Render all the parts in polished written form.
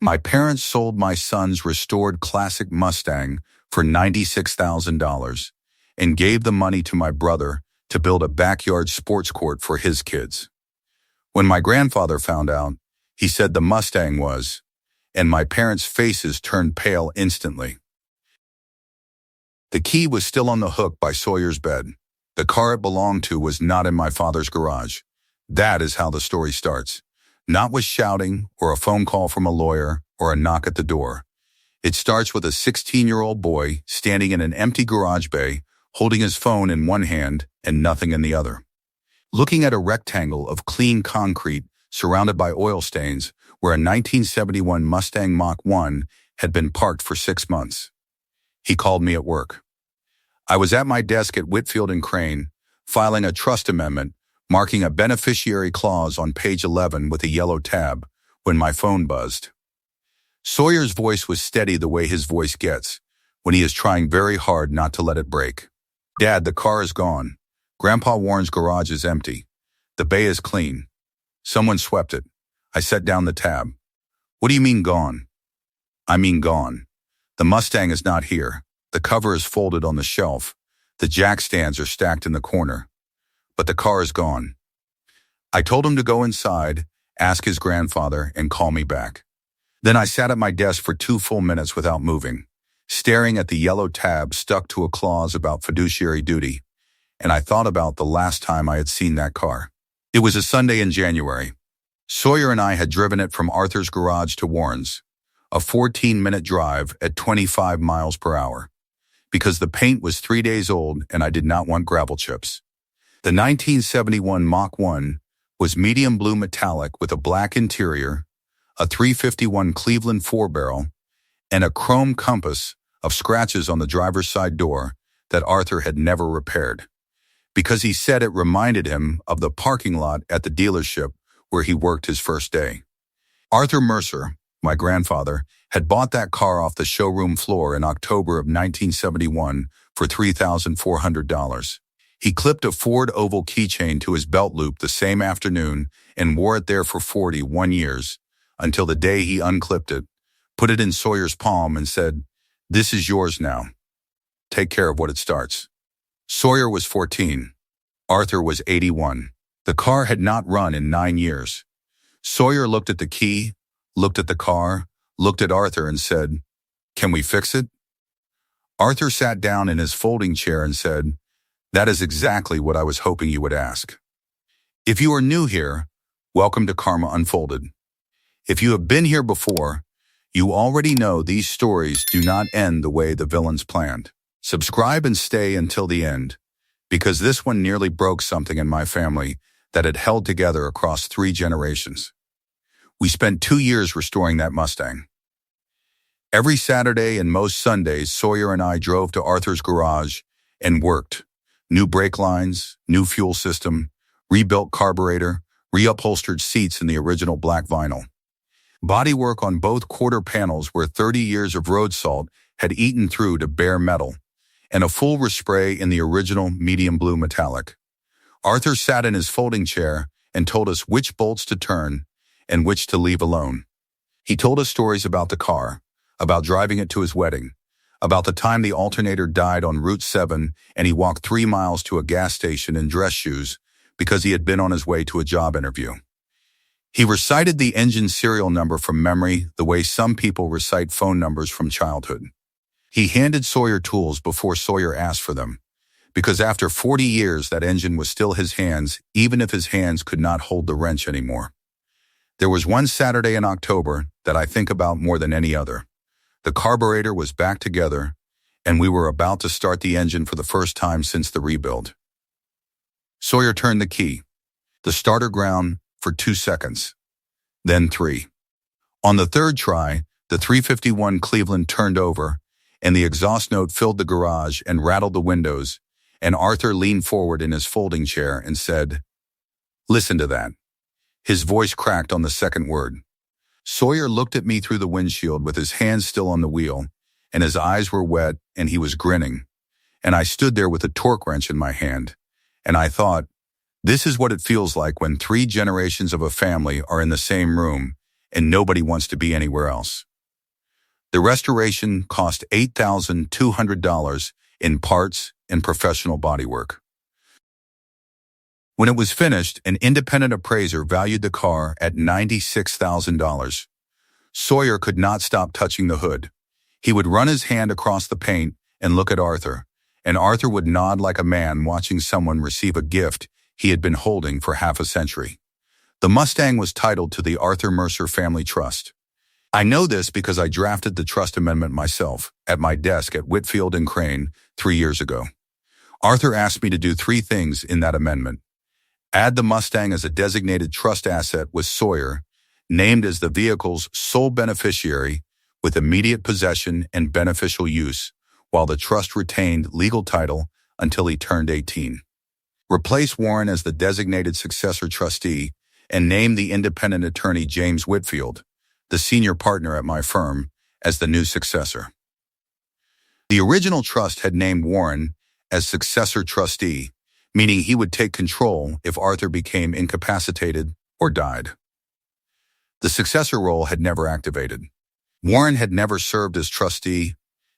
My parents sold my son's restored classic Mustang for $96,000 and gave the money to my brother to build a backyard sports court for his kids. When my grandfather found out, he said the Mustang was, and my parents' faces turned pale instantly. The key was still on the hook by Sawyer's bed. The car it belonged to was not in my father's garage. That is how the story starts. Not with shouting or a phone call from a lawyer or a knock at the door. It starts with a 16-year-old boy standing in an empty garage bay, holding his phone in one hand and nothing in the other. Looking at a rectangle of clean concrete surrounded by oil stains where a 1971 Mustang Mach 1 had been parked for 6 months. He called me at work. I was at my desk at Whitfield & Crane, filing a trust amendment, marking a beneficiary clause on page 11 with a yellow tab, when my phone buzzed. Sawyer's voice was steady the way his voice gets, when he is trying very hard not to let it break. Dad, the car is gone. Grandpa Warren's garage is empty. The bay is clean. Someone swept it. I set down the tab. What do you mean gone? I mean gone. The Mustang is not here. The cover is folded on the shelf. The jack stands are stacked in the corner. But the car is gone. I told him to go inside, ask his grandfather, and call me back. Then I sat at my desk for 2 full minutes without moving, staring at the yellow tab stuck to a clause about fiduciary duty, and I thought about the last time I had seen that car. It was a Sunday in January. Sawyer and I had driven it from Arthur's garage to Warren's, a 14-minute drive at 25 miles per hour, because the paint was 3 days old and I did not want gravel chips. The 1971 Mach 1 was medium blue metallic with a black interior, a 351 Cleveland 4-barrel, and a chrome compass of scratches on the driver's side door that Arthur had never repaired, because he said it reminded him of the parking lot at the dealership where he worked his first day. Arthur Mercer, my grandfather, had bought that car off the showroom floor in October of 1971 for $3,400. He clipped a Ford oval keychain to his belt loop the same afternoon and wore it there for 41 years, until the day he unclipped it, put it in Sawyer's palm and said, "This is yours now. Take care of what it starts." Sawyer was 14. Arthur was 81. The car had not run in 9 years. Sawyer looked at the key, looked at the car, looked at Arthur and said, "Can we fix it?" Arthur sat down in his folding chair and said, "That is exactly what I was hoping you would ask." If you are new here, welcome to Karma Unfolded. If you have been here before, you already know these stories do not end the way the villains planned. Subscribe and stay until the end, because this one nearly broke something in my family that had held together across 3 generations. We spent 2 years restoring that Mustang. Every Saturday and most Sundays, Sawyer and I drove to Arthur's garage and worked. New brake lines, new fuel system, rebuilt carburetor, reupholstered seats in the original black vinyl. Bodywork on both quarter panels where 30 years of road salt had eaten through to bare metal, and a full respray in the original medium blue metallic. Arthur sat in his folding chair and told us which bolts to turn and which to leave alone. He told us stories about the car, about driving it to his wedding, about the time the alternator died on Route 7 and he walked 3 miles to a gas station in dress shoes because he had been on his way to a job interview. He recited the engine serial number from memory the way some people recite phone numbers from childhood. He handed Sawyer tools before Sawyer asked for them, because after 40 years that engine was still his hands, even if his hands could not hold the wrench anymore. There was one Saturday in October that I think about more than any other. The carburetor was back together, and we were about to start the engine for the first time since the rebuild. Sawyer turned the key. The starter ground for 2 seconds, then 3. On the 3rd try, the 351 Cleveland turned over, and the exhaust note filled the garage and rattled the windows, and Arthur leaned forward in his folding chair and said, "Listen to that." His voice cracked on the second word. Sawyer looked at me through the windshield with his hands still on the wheel, and his eyes were wet, and he was grinning. And I stood there with a torque wrench in my hand, and I thought, this is what it feels like when 3 generations of a family are in the same room, and nobody wants to be anywhere else. The restoration cost $8,200 in parts and professional bodywork. When it was finished, an independent appraiser valued the car at $96,000. Sawyer could not stop touching the hood. He would run his hand across the paint and look at Arthur, and Arthur would nod like a man watching someone receive a gift he had been holding for half a century. The Mustang was titled to the Arthur Mercer Family Trust. I know this because I drafted the trust amendment myself at my desk at Whitfield and Crane 3 years ago. Arthur asked me to do 3 things in that amendment. Add the Mustang as a designated trust asset with Sawyer, named as the vehicle's sole beneficiary with immediate possession and beneficial use, while the trust retained legal title until he turned 18. Replace Warren as the designated successor trustee and name the independent attorney James Whitfield, the senior partner at my firm, as the new successor. The original trust had named Warren as successor trustee, meaning he would take control if Arthur became incapacitated or died. The successor role had never activated. Warren had never served as trustee,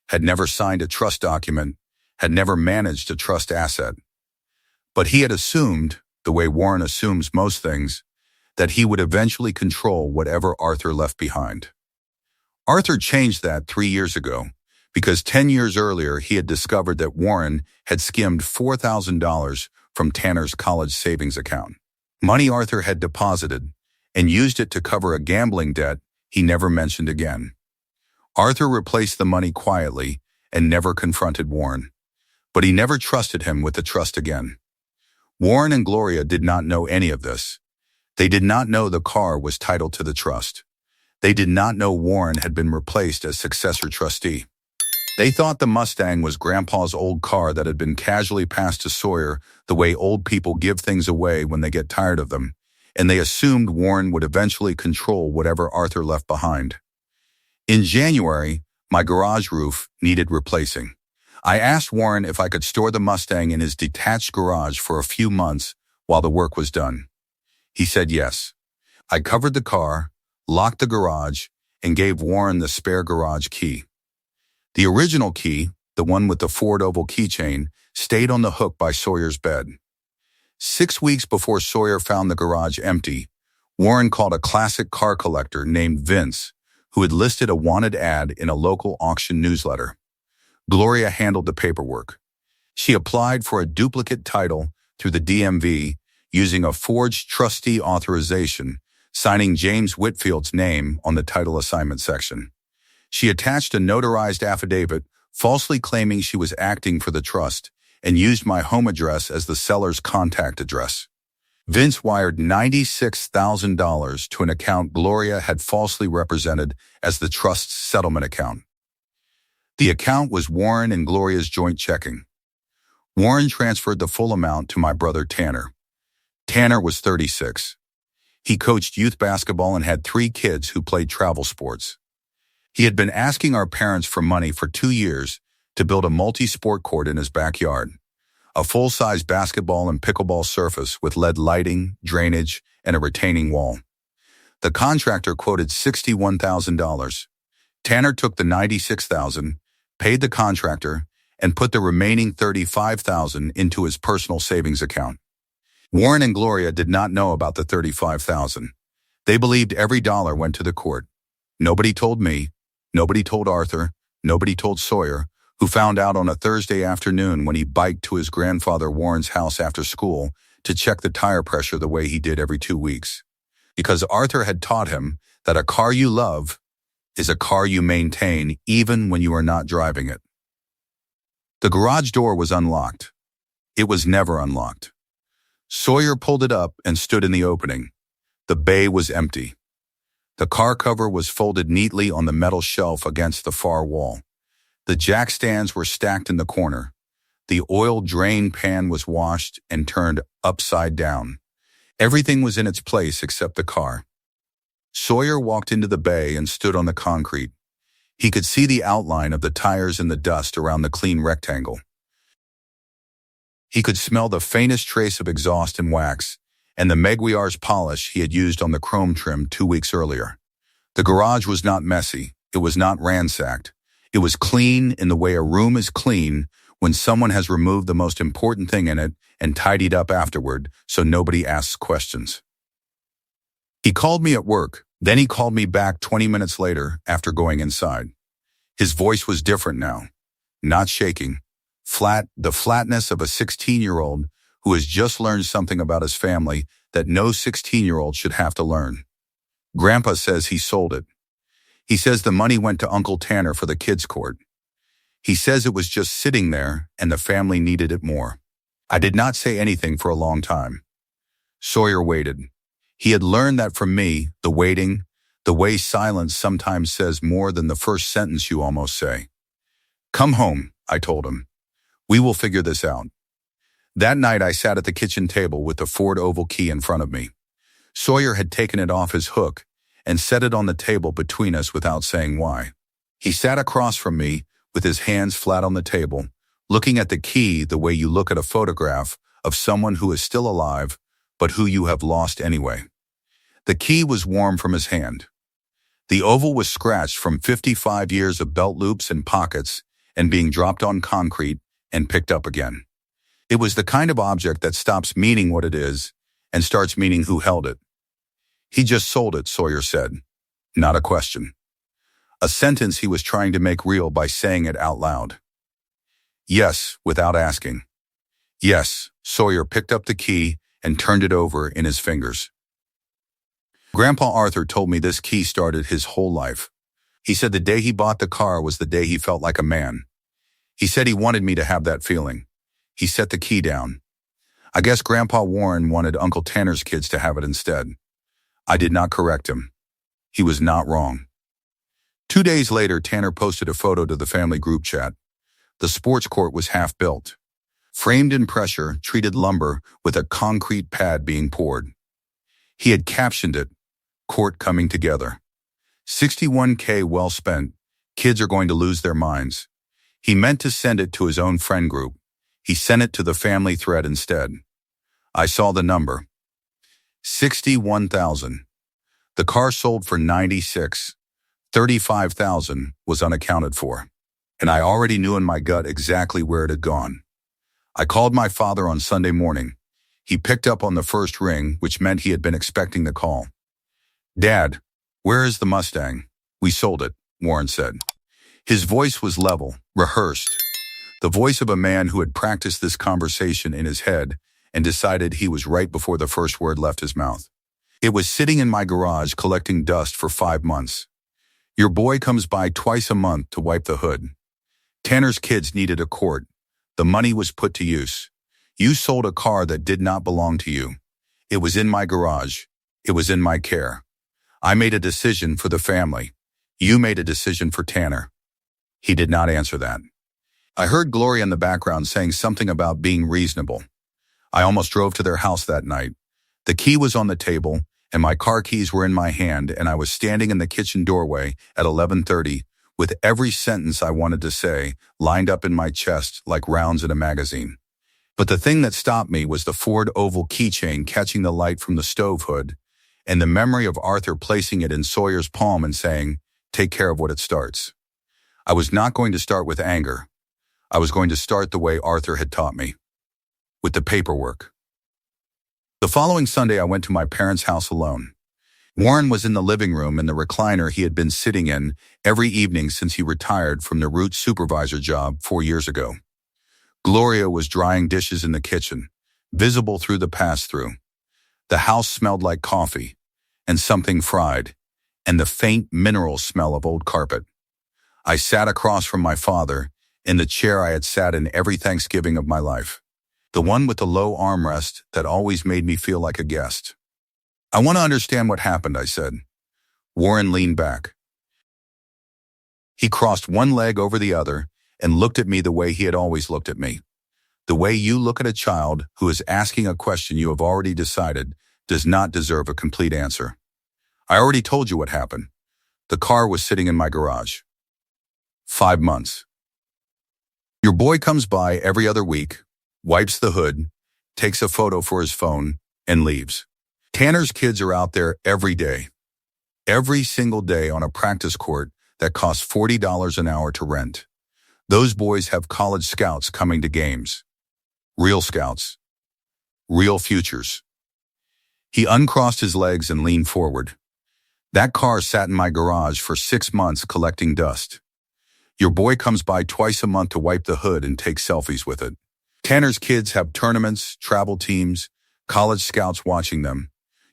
had never signed a trust document, had never managed a trust asset. But he had assumed, the way Warren assumes most things, that he would eventually control whatever Arthur left behind. Arthur changed that 3 years ago, because 10 years earlier he had discovered that Warren had skimmed $4,000 from Tanner's college savings account. Money Arthur had deposited and used it to cover a gambling debt he never mentioned again. Arthur replaced the money quietly and never confronted Warren, but he never trusted him with the trust again. Warren and Gloria did not know any of this. They did not know the car was titled to the trust. They did not know Warren had been replaced as successor trustee. They thought the Mustang was Grandpa's old car that had been casually passed to Sawyer the way old people give things away when they get tired of them, and they assumed Warren would eventually control whatever Arthur left behind. In January, my garage roof needed replacing. I asked Warren if I could store the Mustang in his detached garage for a few months while the work was done. He said yes. I covered the car, locked the garage, and gave Warren the spare garage key. The original key, the one with the Ford oval keychain, stayed on the hook by Sawyer's bed. 6 weeks before Sawyer found the garage empty, Warren called a classic car collector named Vince, who had listed a wanted ad in a local auction newsletter. Gloria handled the paperwork. She applied for a duplicate title through the DMV using a forged trustee authorization, signing James Whitfield's name on the title assignment section. She attached a notarized affidavit, falsely claiming she was acting for the trust, and used my home address as the seller's contact address. Vince wired $96,000 to an account Gloria had falsely represented as the trust's settlement account. The account was Warren and Gloria's joint checking. Warren transferred the full amount to my brother Tanner. Tanner was 36. He coached youth basketball and had 3 kids who played travel sports. He had been asking our parents for money for 2 years to build a multi-sport court in his backyard, a full-size basketball and pickleball surface with LED lighting, drainage, and a retaining wall. The contractor quoted $61,000. Tanner took the $96,000, paid the contractor, and put the remaining $35,000 into his personal savings account. Warren and Gloria did not know about the $35,000. They believed every dollar went to the court. Nobody told me, nobody told Arthur, nobody told Sawyer, who found out on a Thursday afternoon when he biked to his grandfather Warren's house after school to check the tire pressure the way he did every 2 weeks. Because Arthur had taught him that a car you love is a car you maintain even when you are not driving it. The garage door was unlocked. It was never unlocked. Sawyer pulled it up and stood in the opening. The bay was empty. The car cover was folded neatly on the metal shelf against the far wall. The jack stands were stacked in the corner. The oil drain pan was washed and turned upside down. Everything was in its place except the car. Sawyer walked into the bay and stood on the concrete. He could see the outline of the tires in the dust around the clean rectangle. He could smell the faintest trace of exhaust and wax, and the Meguiar's polish he had used on the chrome trim 2 weeks earlier. The garage was not messy. It was not ransacked. It was clean in the way a room is clean when someone has removed the most important thing in it and tidied up afterward so nobody asks questions. He called me at work. Then he called me back 20 minutes later after going inside. His voice was different now. Not shaking. Flat, the flatness of a 16-year-old who has just learned something about his family that no 16-year-old should have to learn. Grandpa says he sold it. He says the money went to Uncle Tanner for the kids' court. He says it was just sitting there and the family needed it more. I did not say anything for a long time. Sawyer waited. He had learned that from me, the waiting, the way silence sometimes says more than the first sentence you almost say. Come home, I told him. We will figure this out. That night I sat at the kitchen table with the Ford Oval key in front of me. Sawyer had taken it off his hook and set it on the table between us without saying why. He sat across from me with his hands flat on the table, looking at the key the way you look at a photograph of someone who is still alive, but who you have lost anyway. The key was warm from his hand. The oval was scratched from 55 years of belt loops and pockets and being dropped on concrete and picked up again. It was the kind of object that stops meaning what it is and starts meaning who held it. He just sold it, Sawyer said. Not a question. A sentence he was trying to make real by saying it out loud. Yes, without asking. Yes, Sawyer picked up the key and turned it over in his fingers. Grandpa Arthur told me this key started his whole life. He said the day he bought the car was the day he felt like a man. He said he wanted me to have that feeling. He set the key down. I guess Grandpa Warren wanted Uncle Tanner's kids to have it instead. I did not correct him. He was not wrong. 2 days later, Tanner posted a photo to the family group chat. The sports court was half built. Framed in pressure, treated lumber with a concrete pad being poured. He had captioned it, "Court coming together. $61K well spent. Kids are going to lose their minds." He meant to send it to his own friend group. He sent it to the family thread instead. I saw the number. 61,000. The car sold for 96. 35,000 was unaccounted for. And I already knew in my gut exactly where it had gone. I called my father on Sunday morning. He picked up on the first ring, which meant he had been expecting the call. Dad, where is the Mustang? We sold it, Warren said. His voice was level, rehearsed. The voice of a man who had practiced this conversation in his head and decided he was right before the first word left his mouth. It was sitting in my garage collecting dust for 5 months. Your boy comes by twice a month to wipe the hood. Tanner's kids needed a court. The money was put to use. You sold a car that did not belong to you. It was in my garage. It was in my care. I made a decision for the family. You made a decision for Tanner. He did not answer that. I heard Gloria in the background saying something about being reasonable. I almost drove to their house that night. The key was on the table, and my car keys were in my hand, and I was standing in the kitchen doorway at 11:30 with every sentence I wanted to say lined up in my chest like rounds in a magazine. But the thing that stopped me was the Ford Oval keychain catching the light from the stove hood and the memory of Arthur placing it in Sawyer's palm and saying, "Take care of what it starts." I was not going to start with anger. I was going to start the way Arthur had taught me, with the paperwork. The following Sunday, I went to my parents' house alone. Warren was in the living room in the recliner he had been sitting in every evening since he retired from the route supervisor job 4 years ago. Gloria was drying dishes in the kitchen, visible through the pass-through. The house smelled like coffee and something fried, and the faint mineral smell of old carpet. I sat across from my father in the chair I had sat in every Thanksgiving of my life, the one with the low armrest that always made me feel like a guest. "I want to understand what happened," I said. Warren leaned back. He crossed one leg over the other and looked at me the way he had always looked at me. The way you look at a child who is asking a question you have already decided does not deserve a complete answer. "I already told you what happened. The car was sitting in my garage. 5 months. Your boy comes by every other week, wipes the hood, takes a photo for his phone, and leaves. Tanner's kids are out there every day. every single day on a practice court that costs $40 an hour to rent. Those boys have college scouts coming to games. Real scouts. Real futures. He uncrossed his legs and leaned forward. That car sat in my garage for 6 months collecting dust. Your boy comes by twice a month to wipe the hood and take selfies with it. Tanner's kids have tournaments, travel teams, college scouts watching them.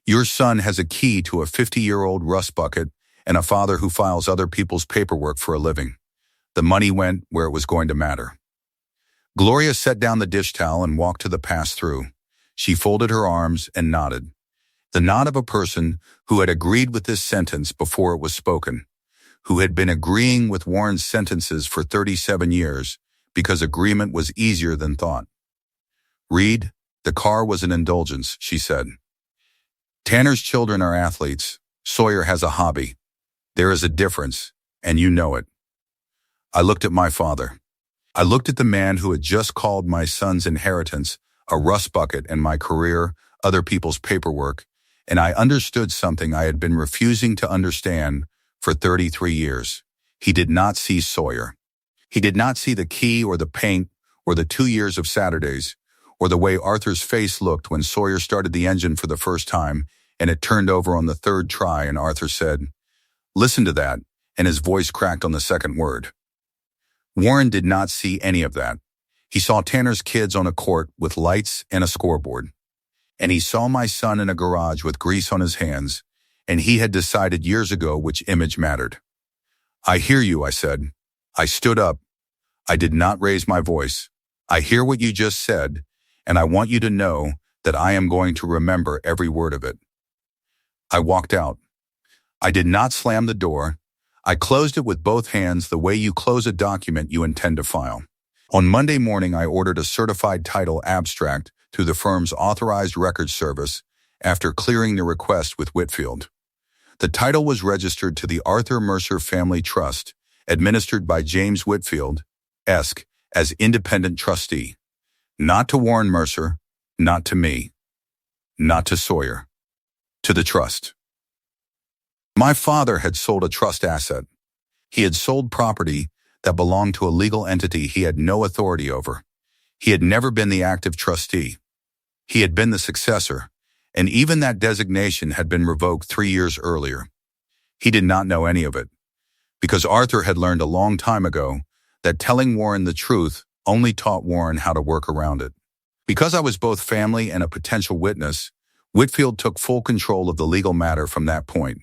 Your son has a key to a 50-year-old rust bucket and a father who files other people's paperwork for a living. The money went where it was going to matter. Gloria set down the dish towel and walked to the pass-through. She folded her arms and nodded. The nod of a person who had agreed with this sentence before it was spoken, who had been agreeing with Warren's sentences for 37 years because agreement was easier than thought. Reed, the car was an indulgence, she said. Tanner's children are athletes. Sawyer has a hobby. There is a difference, and you know it. I looked at my father. I looked at the man who had just called my son's inheritance a rust bucket and my career other people's paperwork, and I understood something I had been refusing to understand for 33 years. He did not see Sawyer. He did not see the key or the paint or the 2 years of Saturdays or the way Arthur's face looked when Sawyer started the engine for the first time and it turned over on the third try and Arthur said, "Listen to that," and his voice cracked on the second word. Warren did not see any of that. He saw Tanner's kids on a court with lights and a scoreboard. And he saw my son in a garage with grease on his hands, and he had decided years ago which image mattered. "I hear you," I said. I stood up. I did not raise my voice. "I hear what you just said, and I want you to know that I am going to remember every word of it." I walked out. I did not slam the door. I closed it with both hands the way you close a document you intend to file. On Monday morning, I ordered a certified title abstract through the firm's authorized records service after clearing the request with Whitfield. The title was registered to the Arthur Mercer Family Trust, administered by James Whitfield, Esq., as independent trustee. Not to Warren Mercer, not to me, not to Sawyer, to the trust. My father had sold a trust asset. He had sold property that belonged to a legal entity he had no authority over. He had never been the active trustee. He had been the successor, and even that designation had been revoked 3 years earlier. He did not know any of it, because Arthur had learned a long time ago that telling Warren the truth only taught Warren how to work around it. Because I was both family and a potential witness, Whitfield took full control of the legal matter from that point.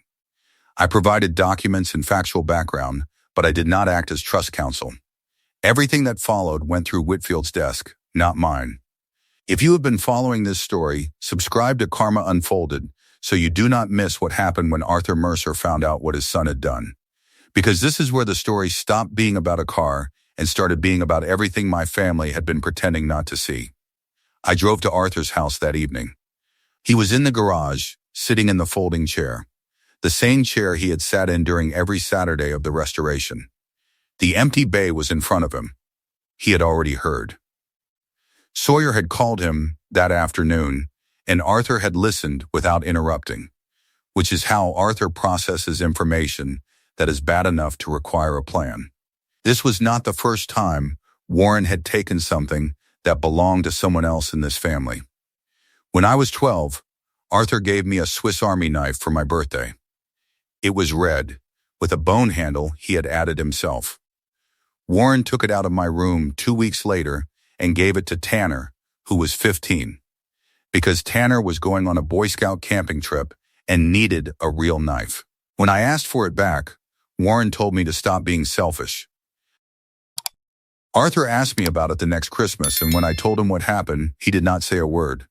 I provided documents and factual background, but I did not act as trust counsel. Everything that followed went through Whitfield's desk, not mine. If you have been following this story, subscribe to Karma Unfolded so you do not miss what happened when Arthur Mercer found out what his son had done. Because this is where the story stopped being about a car and started being about everything my family had been pretending not to see. I drove to Arthur's house that evening. He was in the garage, sitting in the folding chair. The same chair he had sat in during every Saturday of the restoration. The empty bay was in front of him. He had already heard. Sawyer had called him that afternoon, and Arthur had listened without interrupting, which is how Arthur processes information that is bad enough to require a plan. This was not the first time Warren had taken something that belonged to someone else in this family. When I was 12, Arthur gave me a Swiss Army knife for my birthday. It was red, with a bone handle he had added himself. Warren took it out of my room 2 weeks later and gave it to Tanner, who was 15, because Tanner was going on a Boy Scout camping trip and needed a real knife. When I asked for it back, Warren told me to stop being selfish. Arthur asked me about it the next Christmas, and when I told him what happened, he did not say a word.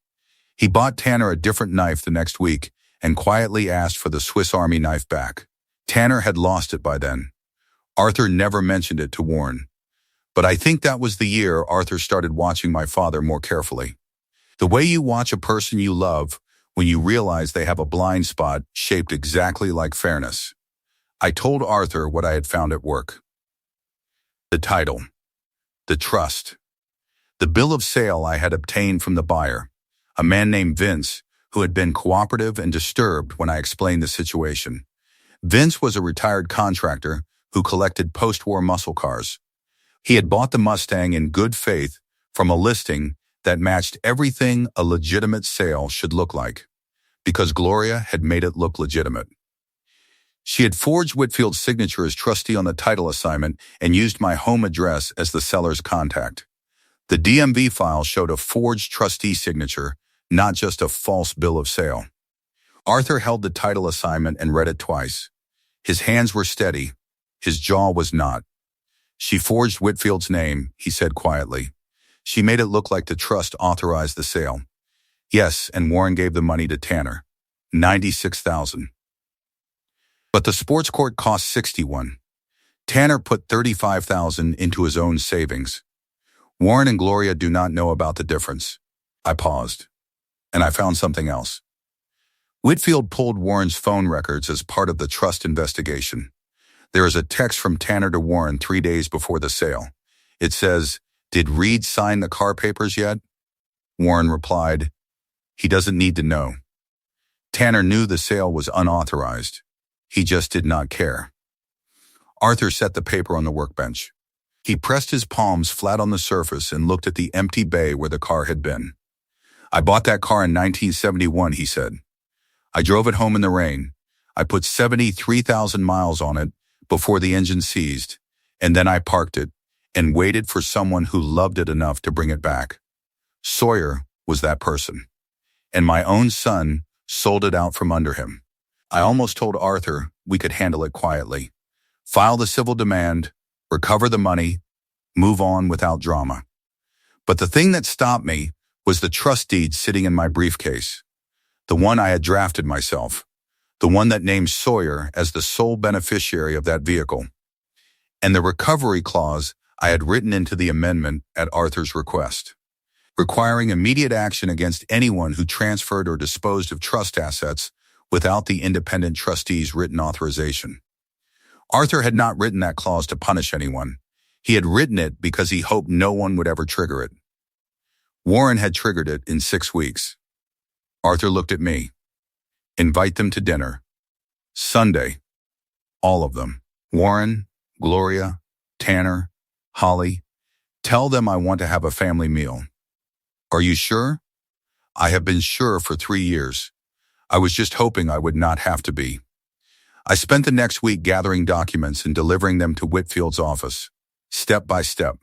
He bought Tanner a different knife the next week and quietly asked for the Swiss Army knife back. Tanner had lost it by then. Arthur never mentioned it to Warren. But I think that was the year Arthur started watching my father more carefully. The way you watch a person you love when you realize they have a blind spot shaped exactly like fairness. I told Arthur what I had found at work. The title. The trust. The bill of sale I had obtained from the buyer, a man named Vince, who had been cooperative and disturbed when I explained the situation. Vince was a retired contractor who collected post-war muscle cars. He had bought the Mustang in good faith from a listing that matched everything a legitimate sale should look like, because Gloria had made it look legitimate. She had forged Whitfield's signature as trustee on the title assignment and used my home address as the seller's contact. The DMV file showed a forged trustee signature, not just a false bill of sale. Arthur held the title assignment and read it twice. His hands were steady. His jaw was not. She forged Whitfield's name, he said quietly. She made it look like the trust authorized the sale. Yes, and Warren gave the money to Tanner. $96,000. But the sports court cost $61,000. Tanner put $35,000 into his own savings. Warren and Gloria do not know about the difference. I paused, and I found something else. Whitfield pulled Warren's phone records as part of the trust investigation. There is a text from Tanner to Warren 3 days before the sale. It says, "Did Reed sign the car papers yet?" Warren replied, "He doesn't need to know." Tanner knew the sale was unauthorized. He just did not care. Arthur set the paper on the workbench. He pressed his palms flat on the surface and looked at the empty bay where the car had been. "I bought that car in 1971, he said. "I drove it home in the rain. I put 73,000 miles on it before the engine seized, and then I parked it and waited for someone who loved it enough to bring it back. Sawyer was that person. And my own son sold it out from under him. I almost told Arthur we could handle it quietly. File the civil demand, recover the money, move on without drama. But the thing that stopped me was the trust deed sitting in my briefcase. The one I had drafted myself. The one that named Sawyer as the sole beneficiary of that vehicle. And the recovery clause I had written into the amendment at Arthur's request, requiring immediate action against anyone who transferred or disposed of trust assets without the independent trustee's written authorization. Arthur had not written that clause to punish anyone. He had written it because he hoped no one would ever trigger it. Warren had triggered it in 6 weeks. Arthur looked at me. Invite them to dinner. Sunday. All of them. Warren, Gloria, Tanner, Holly. Tell them I want to have a family meal. Are you sure? I have been sure for 3 years. I was just hoping I would not have to be. I spent the next week gathering documents and delivering them to Whitfield's office, step by step.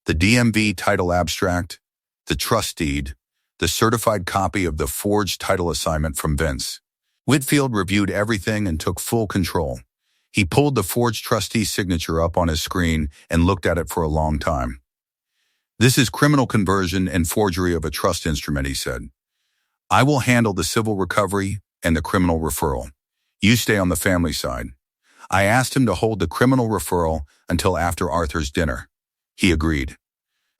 The DMV title abstract, the trust deed, the certified copy of the forged title assignment from Vince. Whitfield reviewed everything and took full control. He pulled the forged trustee's signature up on his screen and looked at it for a long time. "This is criminal conversion and forgery of a trust instrument," he said. "I will handle the civil recovery and the criminal referral. You stay on the family side." I asked him to hold the criminal referral until after Arthur's dinner. He agreed.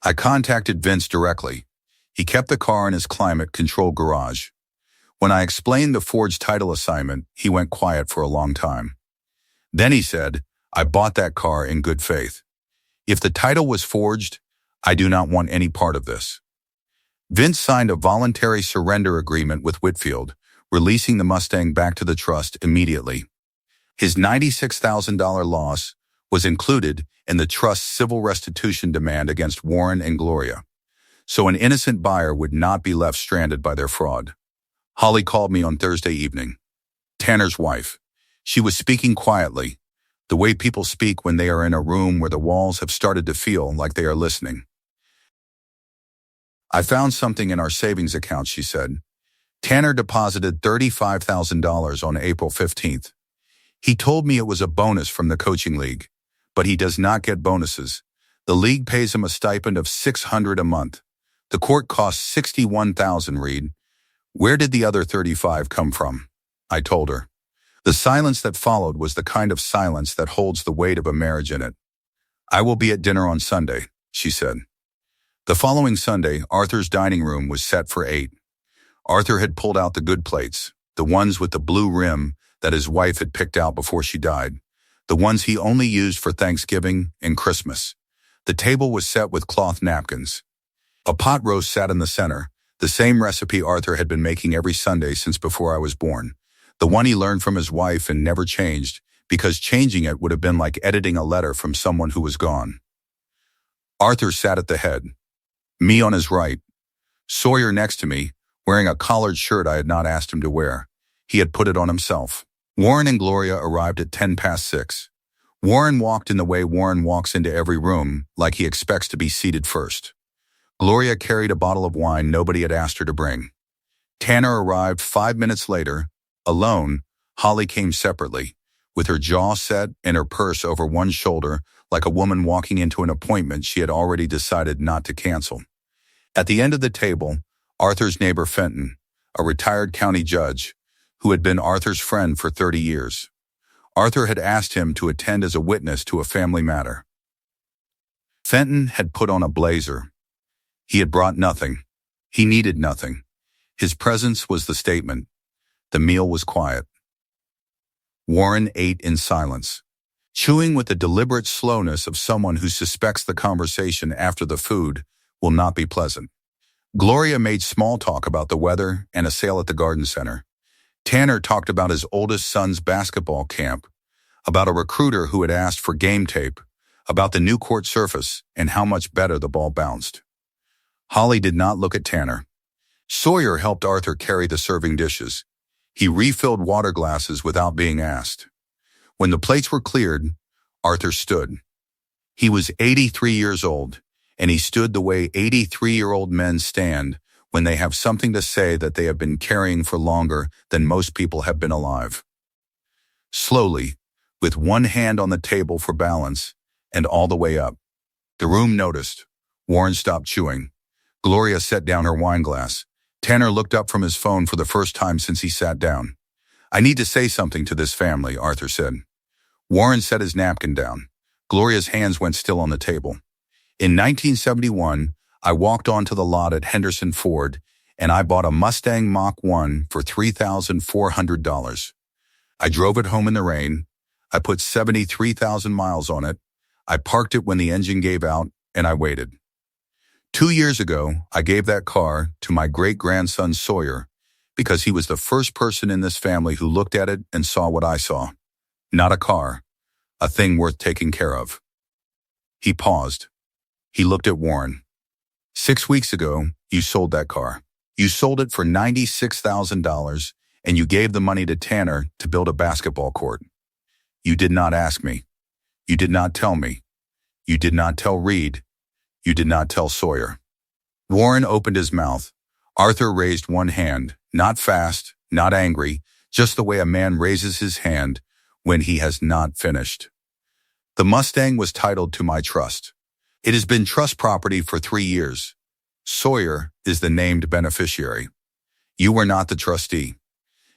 I contacted Vince directly. He kept the car in his climate-controlled garage. When I explained the forged title assignment, he went quiet for a long time. Then he said, "I bought that car in good faith. If the title was forged, I do not want any part of this." Vince signed a voluntary surrender agreement with Whitfield, releasing the Mustang back to the trust immediately. His $96,000 loss was included in the trust's civil restitution demand against Warren and Gloria, so an innocent buyer would not be left stranded by their fraud. Holly called me on Thursday evening. Tanner's wife. She was speaking quietly, the way people speak when they are in a room where the walls have started to feel like they are listening. "I found something in our savings account," she said. "Tanner deposited $35,000 on April 15th. He told me it was a bonus from the coaching league, but he does not get bonuses. The league pays him a stipend of $600 a month. The court costs $61,000, Reed. Where did the other 35 come from?" I told her. The silence that followed was the kind of silence that holds the weight of a marriage in it. "I will be at dinner on Sunday," she said. The following Sunday, Arthur's dining room was set for 8. Arthur had pulled out the good plates, the ones with the blue rim that his wife had picked out before she died, the ones he only used for Thanksgiving and Christmas. The table was set with cloth napkins. A pot roast sat in the center, the same recipe Arthur had been making every Sunday since before I was born. The one he learned from his wife and never changed, because changing it would have been like editing a letter from someone who was gone. Arthur sat at the head, me on his right, Sawyer next to me, wearing a collared shirt I had not asked him to wear. He had put it on himself. Warren and Gloria arrived at 6:10. Warren walked in the way Warren walks into every room, like he expects to be seated first. Gloria carried a bottle of wine nobody had asked her to bring. Tanner arrived 5 minutes later. Alone, Holly came separately, with her jaw set and her purse over one shoulder, like a woman walking into an appointment she had already decided not to cancel. At the end of the table, Arthur's neighbor Fenton, a retired county judge, who had been Arthur's friend for 30 years. Arthur had asked him to attend as a witness to a family matter. Fenton had put on a blazer. He had brought nothing. He needed nothing. His presence was the statement. The meal was quiet. Warren ate in silence, chewing with the deliberate slowness of someone who suspects the conversation after the food will not be pleasant. Gloria made small talk about the weather and a sale at the garden center. Tanner talked about his oldest son's basketball camp, about a recruiter who had asked for game tape, about the new court surface and how much better the ball bounced. Holly did not look at Tanner. Sawyer helped Arthur carry the serving dishes. He refilled water glasses without being asked. When the plates were cleared, Arthur stood. He was 83 years old, and he stood the way 83-year-old men stand when they have something to say that they have been carrying for longer than most people have been alive. Slowly, with one hand on the table for balance, and all the way up. The room noticed. Warren stopped chewing. Gloria set down her wine glass. Tanner looked up from his phone for the first time since he sat down. "I need to say something to this family," Arthur said. Warren set his napkin down. Gloria's hands went still on the table. "In 1971, I walked onto the lot at Henderson Ford, and I bought a Mustang Mach 1 for $3,400. I drove it home in the rain. I put 73,000 miles on it. I parked it when the engine gave out, and I waited. 2 years ago, I gave that car to my great-grandson Sawyer because he was the first person in this family who looked at it and saw what I saw. Not a car, a thing worth taking care of." He paused. He looked at Warren. "6 weeks ago, you sold that car. You sold it for $96,000, and you gave the money to Tanner to build a basketball court. You did not ask me. You did not tell me. You did not tell Reed. You did not tell Sawyer." Warren opened his mouth. Arthur raised one hand, not fast, not angry, just the way a man raises his hand when he has not finished. "The Mustang was titled to my trust. It has been trust property for 3 years. Sawyer is the named beneficiary. You were not the trustee.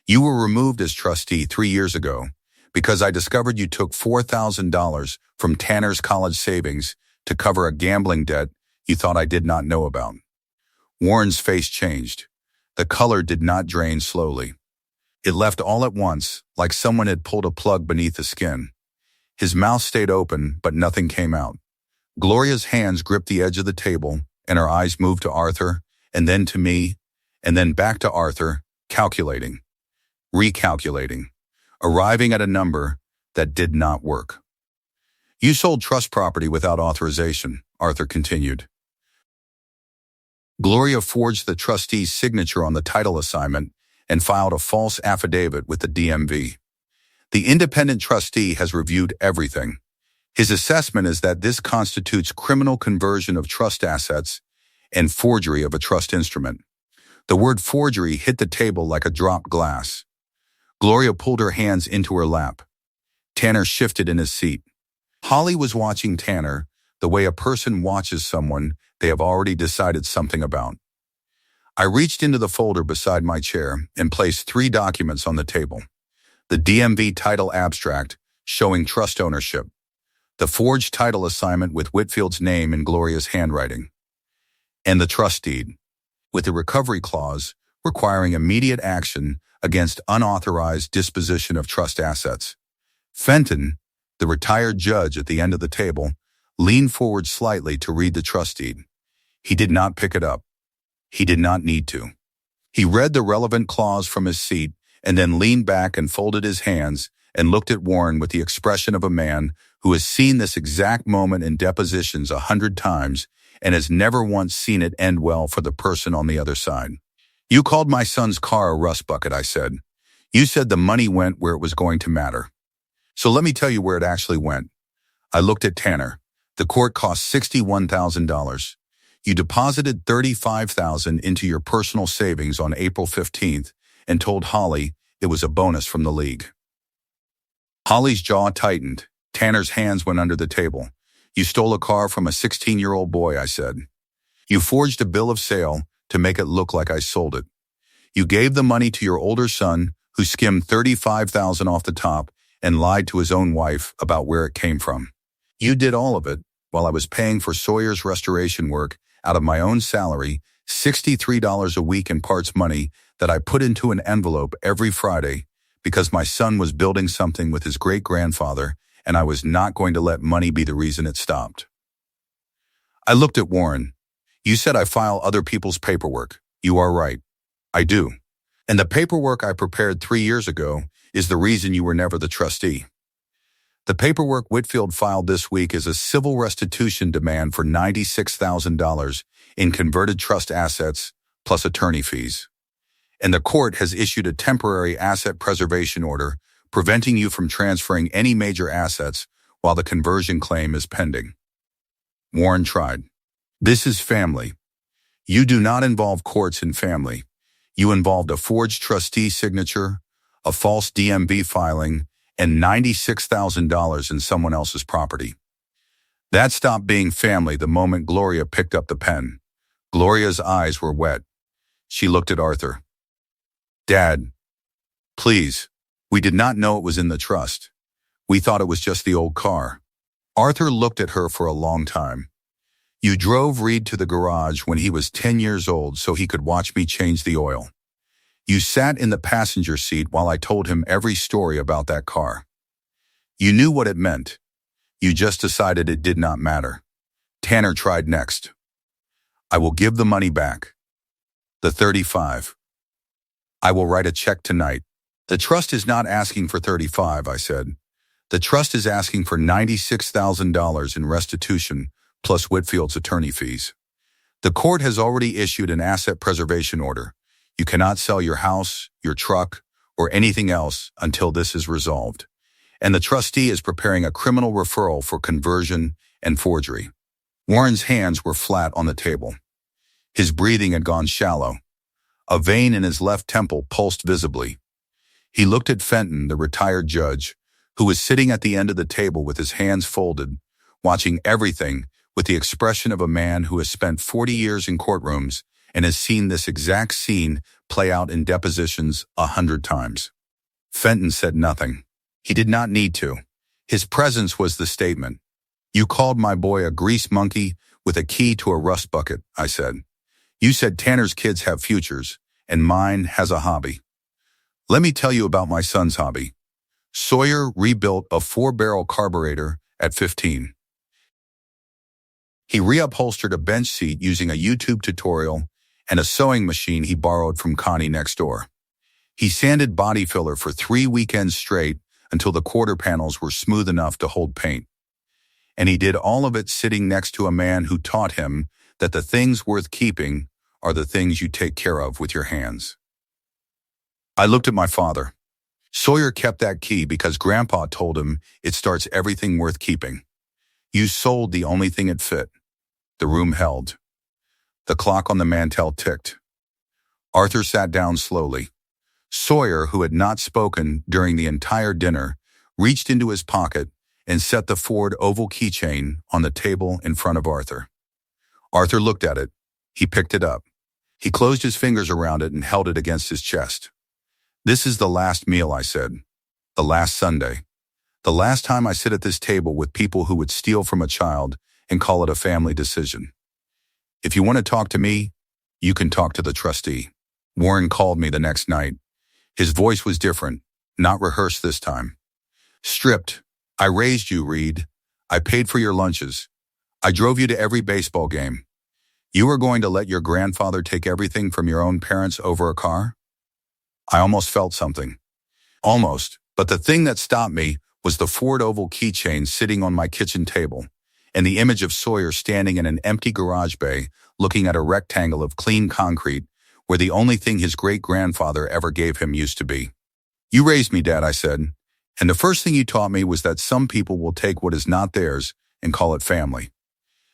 You were removed as trustee 3 years ago because I discovered you took $4,000 from Tanner's college savings to cover a gambling debt you thought I did not know about." Warren's face changed. The color did not drain slowly. It left all at once, like someone had pulled a plug beneath the skin. His mouth stayed open, but nothing came out. Gloria's hands gripped the edge of the table, and her eyes moved to Arthur, and then to me, and then back to Arthur, calculating, recalculating, arriving at a number that did not work. "You sold trust property without authorization," Arthur continued. Gloria forged the trustee's signature on the title assignment and filed a false affidavit with the DMV. The independent trustee has reviewed everything. His assessment is that this constitutes criminal conversion of trust assets and forgery of a trust instrument. The word forgery hit the table like a dropped glass. Gloria pulled her hands into her lap. Tanner shifted in his seat. Holly was watching Tanner the way a person watches someone they have already decided something about. I reached into the folder beside my chair and placed 3 documents on the table. The DMV title abstract showing trust ownership, the forged title assignment with Whitfield's name in Gloria's handwriting, and the trust deed, with the recovery clause requiring immediate action against unauthorized disposition of trust assets. Fenton, the retired judge at the end of the table, leaned forward slightly to read the trust deed. He did not pick it up. He did not need to. He read the relevant clause from his seat and then leaned back and folded his hands and looked at Warren with the expression of a man who has seen this exact moment in depositions 100 times and has never once seen it end well for the person on the other side. "You called my son's car a rust bucket," I said. "You said the money went where it was going to matter. So let me tell you where it actually went." I looked at Tanner. "The court cost $61,000. You deposited $35,000 into your personal savings on April 15th and told Holly it was a bonus from the league." Holly's jaw tightened. Tanner's hands went under the table. "You stole a car from a 16-year-old boy," I said. "You forged a bill of sale to make it look like I sold it. You gave the money to your older son, who skimmed $35,000 off the top and lied to his own wife about where it came from. You did all of it while I was paying for Sawyer's restoration work out of my own salary, $63 a week in parts money that I put into an envelope every Friday because my son was building something with his great-grandfather and I was not going to let money be the reason it stopped." I looked at Warren. "You said I file other people's paperwork. You are right. I do. And the paperwork I prepared 3 years ago is the reason you were never the trustee. The paperwork Whitfield filed this week is a civil restitution demand for $96,000 in converted trust assets plus attorney fees. And the court has issued a temporary asset preservation order preventing you from transferring any major assets while the conversion claim is pending." Warren tried. "This is family. You do not involve courts in family. You involved a forged trustee signature, a false DMV filing, and $96,000 in someone else's property." That stopped being family the moment Gloria picked up the pen. Gloria's eyes were wet. She looked at Arthur. "Dad, please, we did not know it was in the trust. We thought it was just the old car." Arthur looked at her for a long time. "You drove Reed to the garage when he was 10 years old so he could watch me change the oil. You sat in the passenger seat while I told him every story about that car. You knew what it meant. You just decided it did not matter." Tanner tried next. "I will give the money back. The 35. I will write a check tonight." "The trust is not asking for 35, I said. "The trust is asking for $96,000 in restitution plus Whitfield's attorney fees. The court has already issued an asset preservation order. You cannot sell your house, your truck, or anything else until this is resolved. And the trustee is preparing a criminal referral for conversion and forgery." Warren's hands were flat on the table. His breathing had gone shallow. A vein in his left temple pulsed visibly. He looked at Fenton, the retired judge, who was sitting at the end of the table with his hands folded, watching everything with the expression of a man who has spent 40 years in courtrooms and has seen this exact scene play out in depositions 100 times. Fenton said nothing. He did not need to. His presence was the statement. "You called my boy a grease monkey with a key to a rust bucket," I said. "You said Tanner's kids have futures, and mine has a hobby. Let me tell you about my son's hobby. Sawyer rebuilt a 4-barrel carburetor at 15. He reupholstered a bench seat using a YouTube tutorial and a sewing machine he borrowed from Connie next door. He sanded body filler for 3 weekends straight until the quarter panels were smooth enough to hold paint. And he did all of it sitting next to a man who taught him that the things worth keeping are the things you take care of with your hands." I looked at my father. "Sawyer kept that key because Grandpa told him it starts everything worth keeping. You sold the only thing it fit." The room held. The clock on the mantel ticked. Arthur sat down slowly. Sawyer, who had not spoken during the entire dinner, reached into his pocket and set the Ford oval keychain on the table in front of Arthur. Arthur looked at it. He picked it up. He closed his fingers around it and held it against his chest. "This is the last meal," I said. "The last Sunday. The last time I sit at this table with people who would steal from a child and call it a family decision. If you want to talk to me, you can talk to the trustee." Warren called me the next night. His voice was different, not rehearsed this time. "Stripped. I raised you, Reed. I paid for your lunches. I drove you to every baseball game. You were going to let your grandfather take everything from your own parents over a car?" I almost felt something. Almost. But the thing that stopped me was the Ford Oval keychain sitting on my kitchen table, and the image of Sawyer standing in an empty garage bay looking at a rectangle of clean concrete where the only thing his great-grandfather ever gave him used to be. "You raised me, Dad," I said, "and the first thing you taught me was that some people will take what is not theirs and call it family."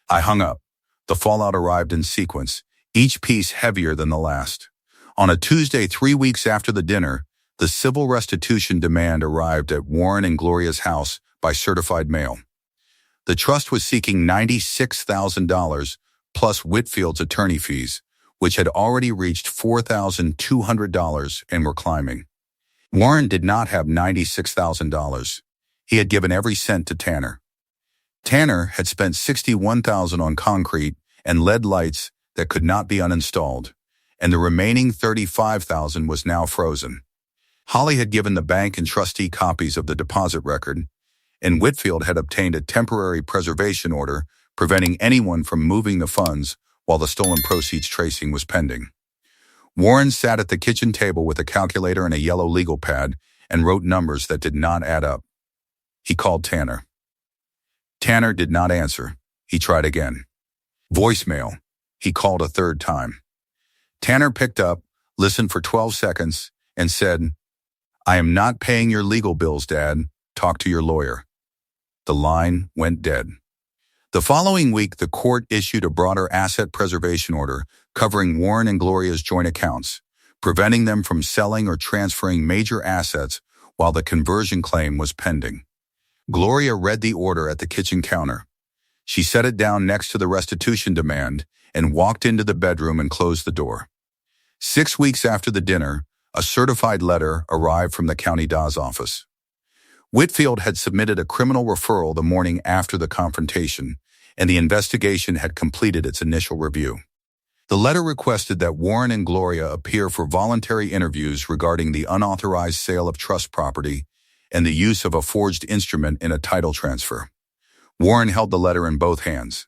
I hung up. The fallout arrived in sequence, each piece heavier than the last. On a Tuesday 3 weeks after the dinner, the civil restitution demand arrived at Warren and Gloria's house by certified mail. The trust was seeking $96,000 plus Whitfield's attorney fees, which had already reached $4,200 and were climbing. Warren did not have $96,000. He had given every cent to Tanner. Tanner had spent $61,000 on concrete and lead lights that could not be uninstalled, and the remaining $35,000 was now frozen. Holly had given the bank and trustee copies of the deposit record, and Whitfield had obtained a temporary preservation order preventing anyone from moving the funds while the stolen proceeds tracing was pending. Warren sat at the kitchen table with a calculator and a yellow legal pad and wrote numbers that did not add up. He called Tanner. Tanner did not answer. He tried again. Voicemail. He called a third time. Tanner picked up, listened for 12 seconds, and said, "I am not paying your legal bills, Dad. Talk to your lawyer." The line went dead. The following week, the court issued a broader asset preservation order covering Warren and Gloria's joint accounts, preventing them from selling or transferring major assets while the conversion claim was pending. Gloria read the order at the kitchen counter. She set it down next to the restitution demand and walked into the bedroom and closed the door. 6 weeks after the dinner, a certified letter arrived from the county DA's office. Whitfield had submitted a criminal referral the morning after the confrontation, and the investigation had completed its initial review. The letter requested that Warren and Gloria appear for voluntary interviews regarding the unauthorized sale of trust property and the use of a forged instrument in a title transfer. Warren held the letter in both hands.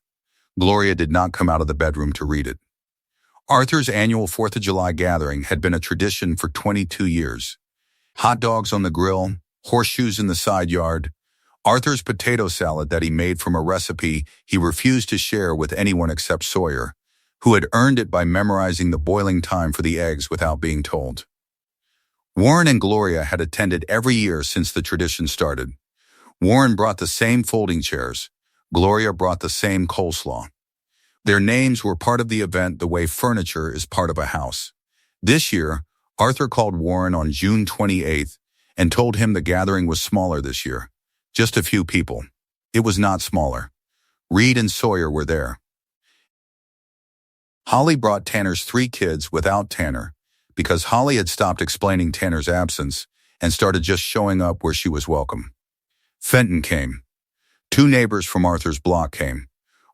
Gloria did not come out of the bedroom to read it. Arthur's annual 4th of July gathering had been a tradition for 22 years. Hot dogs on the grill, horseshoes in the side yard, Arthur's potato salad that he made from a recipe he refused to share with anyone except Sawyer, who had earned it by memorizing the boiling time for the eggs without being told. Warren and Gloria had attended every year since the tradition started. Warren brought the same folding chairs. Gloria brought the same coleslaw. Their names were part of the event the way furniture is part of a house. This year, Arthur called Warren on June 28th and told him the gathering was smaller this year. Just a few people. It was not smaller. Reed and Sawyer were there. Holly brought Tanner's 3 kids without Tanner because Holly had stopped explaining Tanner's absence and started just showing up where she was welcome. Fenton came. 2 neighbors from Arthur's block came.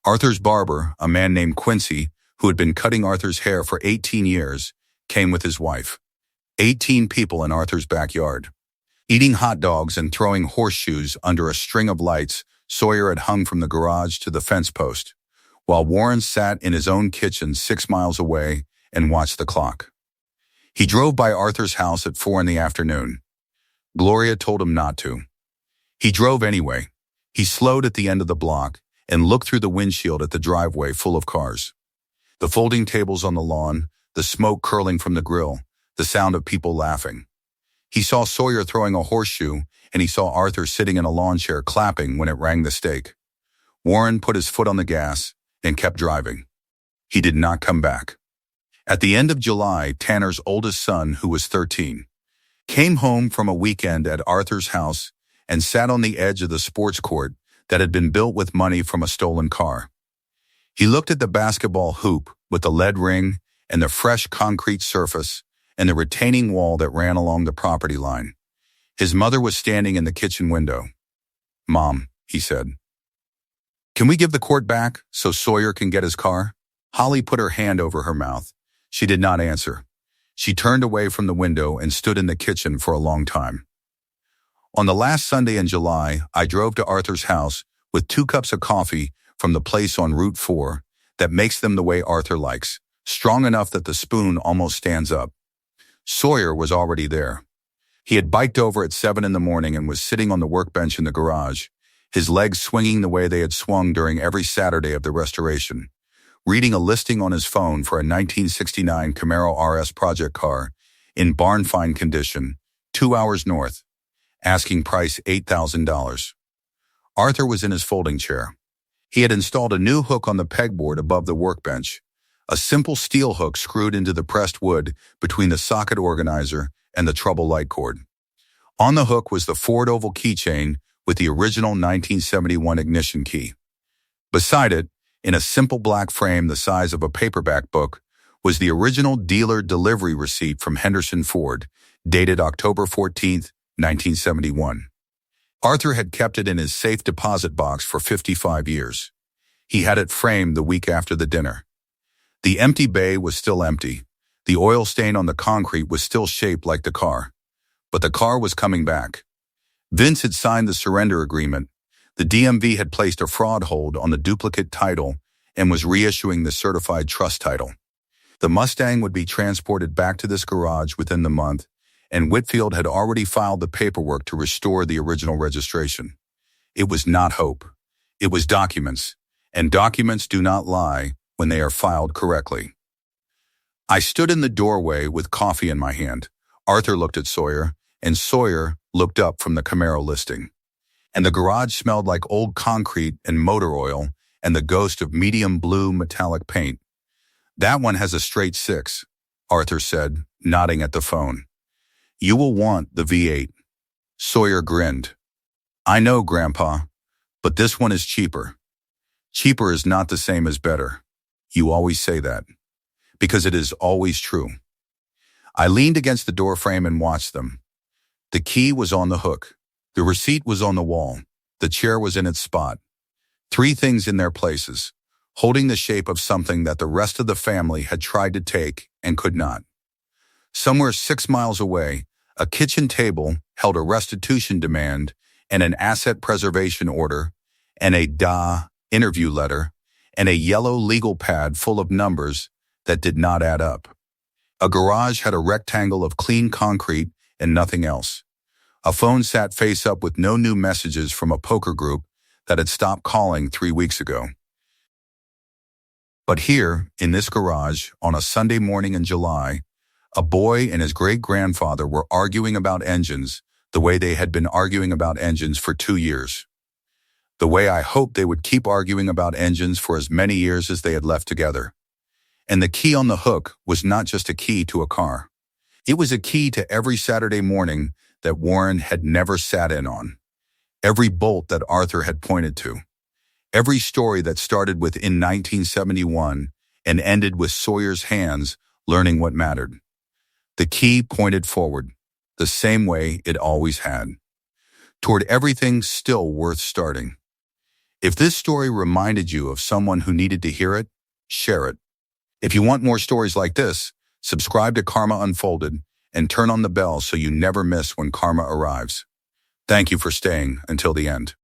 Arthur's barber, a man named Quincy, who had been cutting Arthur's hair for 18 years, came with his wife. 18 people in Arthur's backyard. Eating hot dogs and throwing horseshoes under a string of lights Sawyer had hung from the garage to the fence post, while Warren sat in his own kitchen 6 miles away and watched the clock. He drove by Arthur's house at 4 in the afternoon. Gloria told him not to. He drove anyway. He slowed at the end of the block and looked through the windshield at the driveway full of cars. The folding tables on the lawn, the smoke curling from the grill, the sound of people laughing. He saw Sawyer throwing a horseshoe, and he saw Arthur sitting in a lawn chair clapping when it rang the stake. Warren put his foot on the gas and kept driving. He did not come back. At the end of July, Tanner's oldest son, who was 13, came home from a weekend at Arthur's house and sat on the edge of the sports court that had been built with money from a stolen car. He looked at the basketball hoop with the lead ring and the fresh concrete surface and the retaining wall that ran along the property line. His mother was standing in the kitchen window. "Mom," he said, "can we give the court back so Sawyer can get his car?" Holly put her hand over her mouth. She did not answer. She turned away from the window and stood in the kitchen for a long time. On the last Sunday in July, I drove to Arthur's house with 2 cups of coffee from the place on Route 4 that makes them the way Arthur likes, strong enough that the spoon almost stands up. Sawyer was already there. He had biked over at 7 in the morning and was sitting on the workbench in the garage, his legs swinging the way they had swung during every Saturday of the restoration, reading a listing on his phone for a 1969 Camaro RS project car in barn-find condition, 2 hours north, asking price $8,000. Arthur was in his folding chair. He had installed a new hook on the pegboard above the workbench, a simple steel hook screwed into the pressed wood between the socket organizer and the trouble light cord. On the hook was the Ford oval keychain with the original 1971 ignition key. Beside it, in a simple black frame the size of a paperback book, was the original dealer delivery receipt from Henderson Ford, dated October 14, 1971. Arthur had kept it in his safe deposit box for 55 years. He had it framed the week after the dinner. The empty bay was still empty. The oil stain on the concrete was still shaped like the car. But the car was coming back. Vince had signed the surrender agreement. The DMV had placed a fraud hold on the duplicate title and was reissuing the certified trust title. The Mustang would be transported back to this garage within the month, and Whitfield had already filed the paperwork to restore the original registration. It was not hope. It was documents, and documents do not lie when they are filed correctly. I stood in the doorway with coffee in my hand. Arthur looked at Sawyer, and Sawyer looked up from the Camaro listing. And the garage smelled like old concrete and motor oil and the ghost of medium blue metallic paint. "That one has a straight 6, Arthur said, nodding at the phone. "You will want the V8. Sawyer grinned. "I know, Grandpa, but this one is cheaper." "Cheaper is not the same as better. You always say that." "Because it is always true." I leaned against the doorframe and watched them. The key was on the hook. The receipt was on the wall. The chair was in its spot. 3 things in their places, holding the shape of something that the rest of the family had tried to take and could not. Somewhere 6 miles away, a kitchen table held a restitution demand and an asset preservation order and a interview letter and a yellow legal pad full of numbers that did not add up. A garage had a rectangle of clean concrete and nothing else. A phone sat face up with no new messages from a poker group that had stopped calling 3 weeks ago. But here, in this garage, on a Sunday morning in July, a boy and his great-grandfather were arguing about engines the way they had been arguing about engines for 2 years. The way I hoped they would keep arguing about engines for as many years as they had left together. And the key on the hook was not just a key to a car. It was a key to every Saturday morning that Warren had never sat in on. Every bolt that Arthur had pointed to. Every story that started with in 1971 and ended with Sawyer's hands learning what mattered. The key pointed forward, the same way it always had. Toward everything still worth starting. If this story reminded you of someone who needed to hear it, share it. If you want more stories like this, subscribe to Karma Unfolded and turn on the bell so you never miss when karma arrives. Thank you for staying until the end.